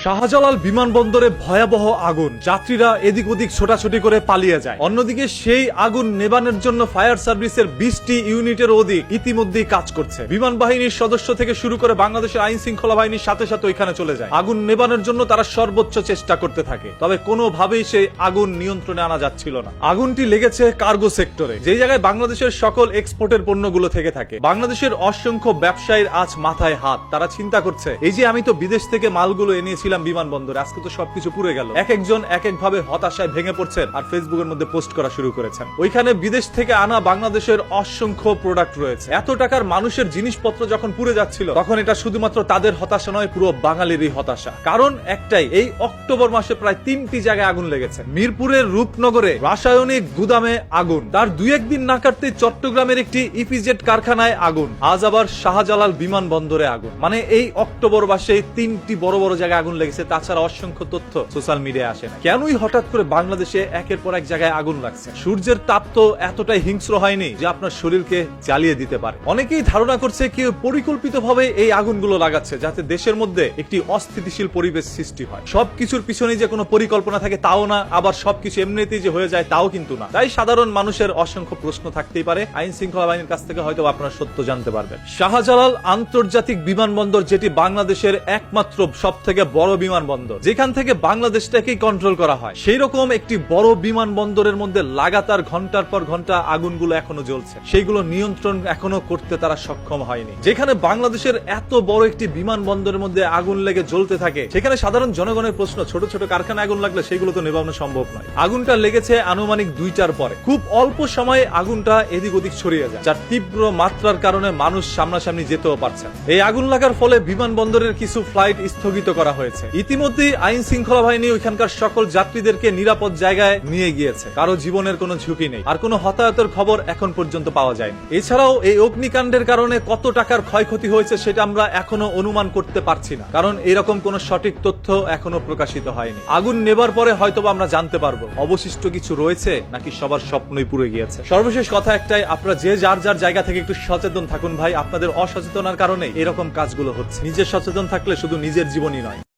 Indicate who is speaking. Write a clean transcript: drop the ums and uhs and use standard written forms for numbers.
Speaker 1: শাহজালাল বিমানবন্দরে ভয়াবহ আগুন, যাত্রীরা এদিক ওদিক ছোটাছুটি করে পালিয়ে যায়। অন্যদিকে সেই আগুন নেবানোর জন্য ফায়ার সার্ভিসের 20টি ইউনিটের অধিক ইতিমধ্যেই কাজ করছে। বিমান বাহিনীর সদস্য থেকে শুরু করে বাংলাদেশের আইন শৃঙ্খলা বাহিনীর সাথে সাথে ওইখানে চলে যায়। আগুন নেবানোর জন্য তারা সর্বোচ্চ চেষ্টা করতে থাকে, তবে কোনোভাবেই সেই আগুন নিয়ন্ত্রণে আনা যাচ্ছিল না। আগুনটি লেগেছে কার্গো সেক্টরে, যে জায়গায় বাংলাদেশের সকল এক্সপোর্টের পণ্যগুলো থেকে থাকে। বাংলাদেশের অসংখ্য ব্যবসায়ীর আজ মাথায় হাত, তারা চিন্তা করছে এই যে আমি তো বিদেশ থেকে মালগুলো এনেছিলাম বিমানবন্দরে, আজকে তো সবকিছু পুড়ে গেল। এক একজন এক এক ভাবে হতাশায় ভেঙে পড়ছেন আর ফেসবুকের মধ্যে পোস্ট করা শুরু করেছেন। ওইখানে বিদেশ থেকে আনা বাংলাদেশের অসংখ্য প্রোডাক্ট রয়েছে। এত টাকার মানুষের জিনিসপত্র যখন পুড়ে যাচ্ছিল, তখন এটা শুধুমাত্র তাদের হতাশা নয়, পুরো বাঙালিরই হতাশা। কারণ একটাই, এই অক্টোবর মাসে প্রায় 3টি জায়গায় আগুন লেগেছে। মিরপুরের রূপনগরে রাসায়নিক গুদামে আগুন, তার 2-1 দিন না কাটতেই চট্টগ্রামের একটি ইপিজেড কারখানায় আগুন, আজ আবার শাহজালাল বিমানবন্দরে আগুন। মানে এই অক্টোবর মাসে 3টি বড় বড় জায়গায় আগুন লেগেছে। তাছাড়া অসংখ্য তথ্য সোশ্যাল মিডিয়ায় আসে না। কেনই হঠাৎ করে বাংলাদেশে একের পর এক জায়গায় আগুন লাগছে? সূর্যের তাপ তো এতটাই হিংস্র হয়নি যে আপনার শরীরকে জ্বালিয়ে দিতে পারে। অনেকেই ধারণা করছে কেউ পরিকল্পিতভাবে এই আগুনগুলো লাগাচ্ছে, যাতে দেশের মধ্যে একটি অস্থিতিশীল পরিবেশ সৃষ্টি হয়। সবকিছুর পিছনে যে কোনো পরিকল্পনা থাকে তাও না, আবার সবকিছু এমনিতেই যে হয়ে যায় তাও কিন্তু না। তাই সাধারণ মানুষের অসংখ্য প্রশ্ন থাকতেই পারে। আইন শৃঙ্খলা বাহিনীর কাছ থেকে হয়তো আপনারা সত্য জানতে পারবেন। শাহজালাল আন্তর্জাতিক বিমানবন্দর, যেটি বাংলাদেশের একমাত্র সব থেকে বড় বিমানবন্দর, যেখান থেকে বাংলাদেশটাকেই কন্ট্রোল করা হয়, সেই রকম একটি বড় বিমানবন্দরের মধ্যে লাগাতার ঘন্টার পর ঘন্টা আগুনগুলো এখনো জ্বলছে। সেইগুলো নিয়ন্ত্রণ এখনো করতে তারা সক্ষম হয়নি। যেখানে বাংলাদেশের এত বড় একটি বিমানবন্দরের মধ্যে আগুন লেগে জ্বলতে থাকে, সেখানে সাধারণ জনগণের প্রশ্ন, ছোট ছোট কারখানায় আগুন লাগলে সেগুলো তো নেভানো সম্ভব নয়। আগুনটা লেগেছে আনুমানিক 2টার পরে। খুব অল্প সময়ে আগুনটা এদিক ওদিক ছড়িয়ে যায়, যার তীব্র মাত্রার কারণে মানুষ সামনাসামনি যেতেও পারছে না। এই আগুন লাগার ফলে বিমানবন্দরের কিছু ফ্লাইট স্থগিত করা হয়েছে। ইতিমধ্যেই আইন শৃঙ্খলা বাহিনী ওইখানকার সকল যাত্রীদেরকে নিরাপদ জায়গায় নিয়ে গিয়েছে। কারো জীবনের কোনো ঝুঁকি নেই, আর কোনো হতাহতের খবর এখন পর্যন্ত পাওয়া যায়নি। এছাড়াও এই অগ্নিকাণ্ডের কারণে কত টাকার ক্ষয়ক্ষতি হয়েছে সেটা আমরা এখনো অনুমান করতে পারছি না, কারণ এরকম কোনো সঠিক তথ্য এখনো প্রকাশিত হয়নি। আগুন নেবার পরে হয়তো আমরা জানতে পারবো অবশিষ্ট কিছু রয়েছে নাকি সবার স্বপ্নই পুড়ে গিয়েছে। সর্বশেষ কথা একটাই, আপনারা যে যার যার জায়গা থেকে একটু সচেতন থাকুন ভাই। আপনাদের অসচেতনার কারণে এরকম কাজগুলো হচ্ছে। নিজের সচেতন থাকলে শুধু নিজের জীবনই নয়,